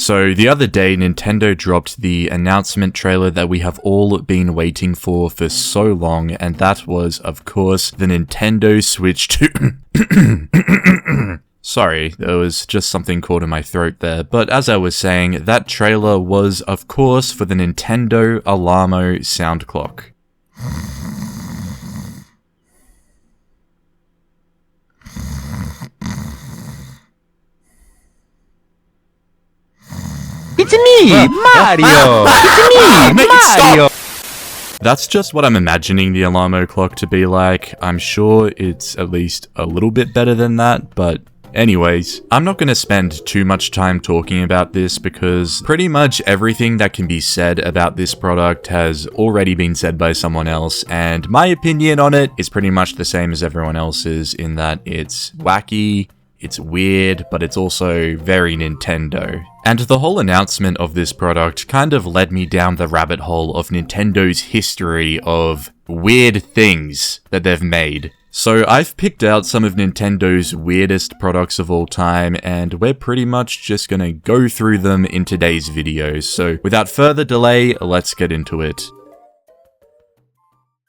So the other day, Nintendo dropped the announcement trailer that we have all been waiting for so long, and that was, of course, the Nintendo Switch 2. Sorry, there was just something caught in my throat there, but as I was saying, that trailer was, of course, for the Nintendo Alamo sound clock. It's me, Mario! It's me, Mario! That's just what I'm imagining the Alamo clock to be like. I'm sure it's at least a little bit better than that, but anyways, I'm not going to spend too much time talking about this because pretty much everything that can be said about this product has already been said by someone else, and my opinion on it is pretty much the same as everyone else's in that it's wacky, it's weird, but it's also very Nintendo. And the whole announcement of this product kind of led me down the rabbit hole of Nintendo's history of weird things that they've made. So I've picked out some of Nintendo's weirdest products of all time, and we're pretty much just gonna go through them in today's video. So without further delay, let's get into it.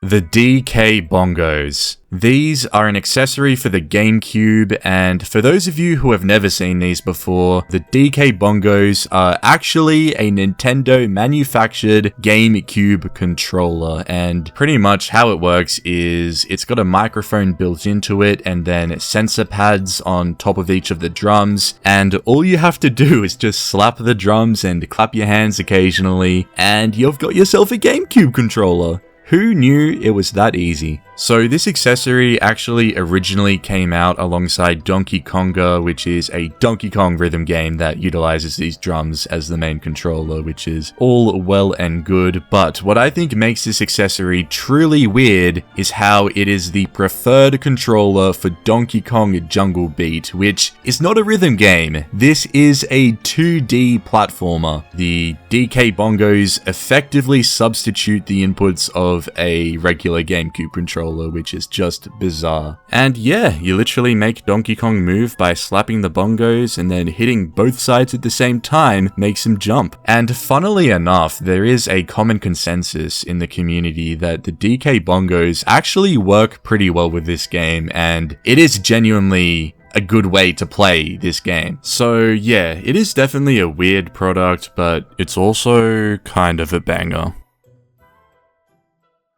The DK Bongos. These are an accessory for the GameCube, and for those of you who have never seen these before, the DK Bongos are actually a Nintendo manufactured GameCube controller, and pretty much how it works is it's got a microphone built into it and then sensor pads on top of each of the drums, and all you have to do is just slap the drums and clap your hands occasionally, and you've got yourself a GameCube controller. Who knew it was that easy? So this accessory actually originally came out alongside Donkey Konga, which is a Donkey Kong rhythm game that utilizes these drums as the main controller, which is all well and good, but what I think makes this accessory truly weird is how it is the preferred controller for Donkey Kong Jungle Beat, which is not a rhythm game. This is a 2D platformer. The DK Bongos effectively substitute the inputs of a regular GameCube controller, which is just bizarre. And yeah, you literally make Donkey Kong move by slapping the bongos, and then hitting both sides at the same time makes him jump. And funnily enough, there is a common consensus in the community that the DK Bongos actually work pretty well with this game, and it is genuinely a good way to play this game. So yeah, it is definitely a weird product, but it's also kind of a banger.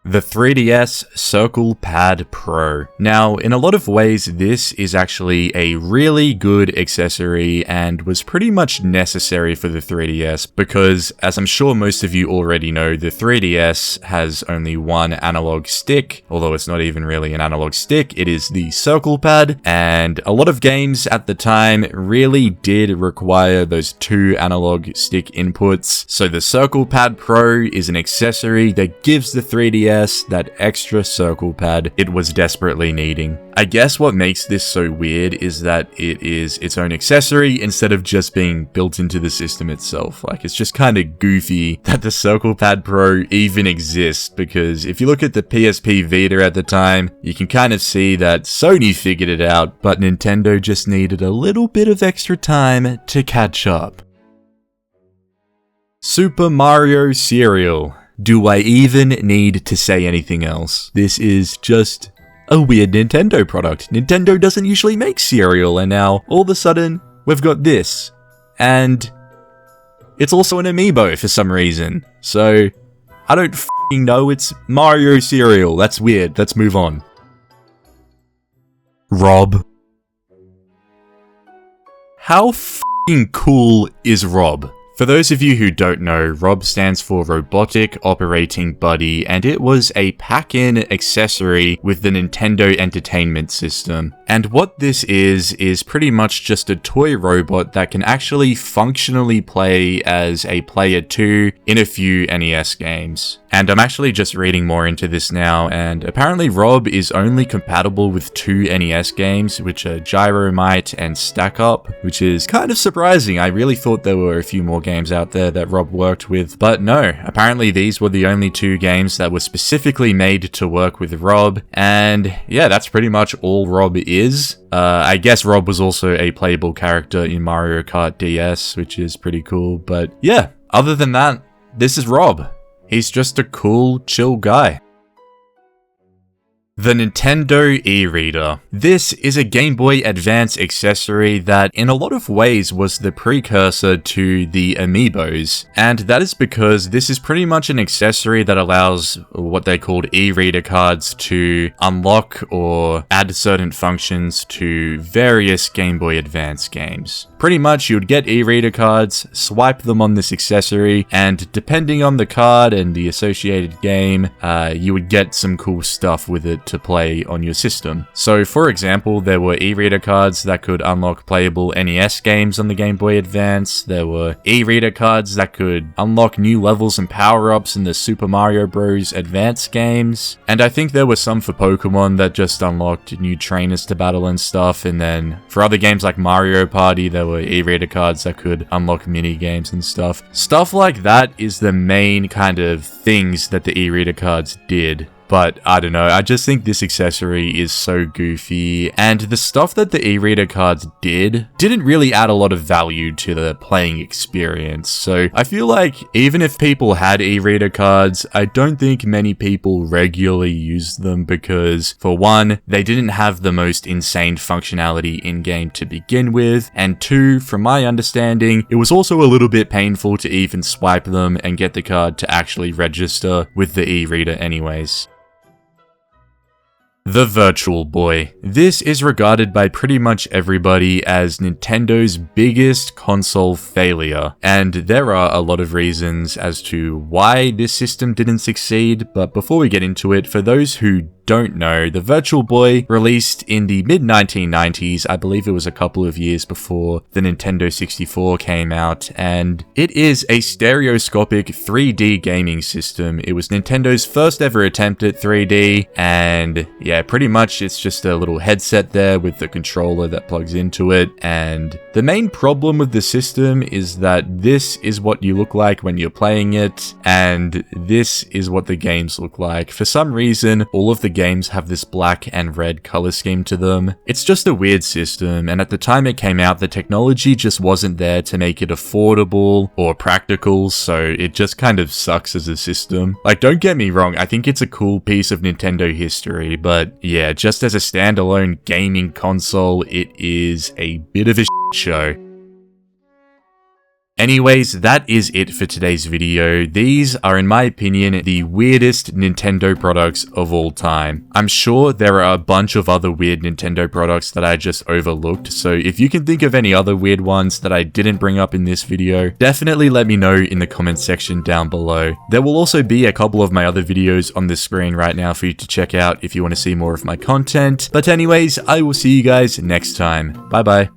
The 3DS Circle Pad Pro. Now, in a lot of ways, this is actually a really good accessory and was pretty much necessary for the 3DS because, as I'm sure most of you already know, the 3DS has only one analog stick, although it's not even really an analog stick, it is the Circle Pad, and a lot of games at the time really did require those two analog stick inputs, so the Circle Pad Pro is an accessory that gives the 3DS that extra circle pad it was desperately needing. I guess what makes this so weird is that it is its own accessory instead of just being built into the system itself. Like, it's just kind of goofy that the Circle Pad Pro even exists, because if you look at the PSP Vita at the time, you can kind of see that Sony figured it out, but Nintendo just needed a little bit of extra time to catch up. Super Mario Cereal. Do I even need to say anything else? This is just a weird Nintendo product. Nintendo doesn't usually make cereal, and now all of a sudden we've got this. And it's also an amiibo for some reason. So I don't f***ing know, it's Mario cereal. That's weird. Let's move on. Rob. How f***ing cool is Rob? For those of you who don't know, ROB stands for Robotic Operating Buddy, and it was a pack-in accessory with the Nintendo Entertainment System. And what this is pretty much just a toy robot that can actually functionally play as a player too in a few NES games. And I'm actually just reading more into this now, and apparently Rob is only compatible with 2 NES games, which are Gyromite and Stack Up, which is kind of surprising. I really thought there were a few more games out there that Rob worked with, but no, apparently these were the only 2 games that were specifically made to work with Rob, and yeah, that's pretty much all Rob is. I guess Rob was also a playable character in Mario Kart DS, which is pretty cool, but yeah, other than that, this is Rob. He's just a cool, chill guy. The Nintendo e-reader. This is a Game Boy Advance accessory that in a lot of ways was the precursor to the Amiibos, and that is because this is pretty much an accessory that allows what they called e-reader cards to unlock or add certain functions to various Game Boy Advance games. Pretty much you'd get e-reader cards, swipe them on this accessory, and depending on the card and the associated game, you would get some cool stuff with it to play on your system. So for example, there were e-reader cards that could unlock playable NES games on the Game Boy Advance, there were e-reader cards that could unlock new levels and power-ups in the Super Mario Bros. Advance games, and I think there were some for Pokemon that just unlocked new trainers to battle and stuff, and then for other games like Mario Party, there were e-reader cards that could unlock mini games and stuff. Stuff like that is the main kind of things that the e-reader cards did. But I don't know, I just think this accessory is so goofy, and the stuff that the e-reader cards didn't really add a lot of value to the playing experience. So I feel like even if people had e-reader cards, I don't think many people regularly used them because, for one, they didn't have the most insane functionality in-game to begin with, and 2, from my understanding, it was also a little bit painful to even swipe them and get the card to actually register with the e-reader anyways. The Virtual Boy. This is regarded by pretty much everybody as Nintendo's biggest console failure, and there are a lot of reasons as to why this system didn't succeed, but before we get into it, for those who don't know, the Virtual Boy released in the mid-1990s, I believe it was a couple of years before the Nintendo 64 came out, and it is a stereoscopic 3D gaming system. It was Nintendo's first ever attempt at 3D, and yeah, pretty much it's just a little headset there with the controller that plugs into it, and the main problem with the system is that this is what you look like when you're playing it, and this is what the games look like. For some reason, all of the games have this black and red color scheme to them. It's just a weird system, and at the time it came out, the technology just wasn't there to make it affordable or practical, so it just kind of sucks as a system. Like, don't get me wrong, I think it's a cool piece of Nintendo history, but yeah, just as a standalone gaming console, it is a bit of a shit show. Anyways, that is it for today's video. These are, in my opinion, the weirdest Nintendo products of all time. I'm sure there are a bunch of other weird Nintendo products that I just overlooked, so if you can think of any other weird ones that I didn't bring up in this video, definitely let me know in the comments section down below. There will also be a couple of my other videos on the screen right now for you to check out if you want to see more of my content. But anyways, I will see you guys next time. Bye bye.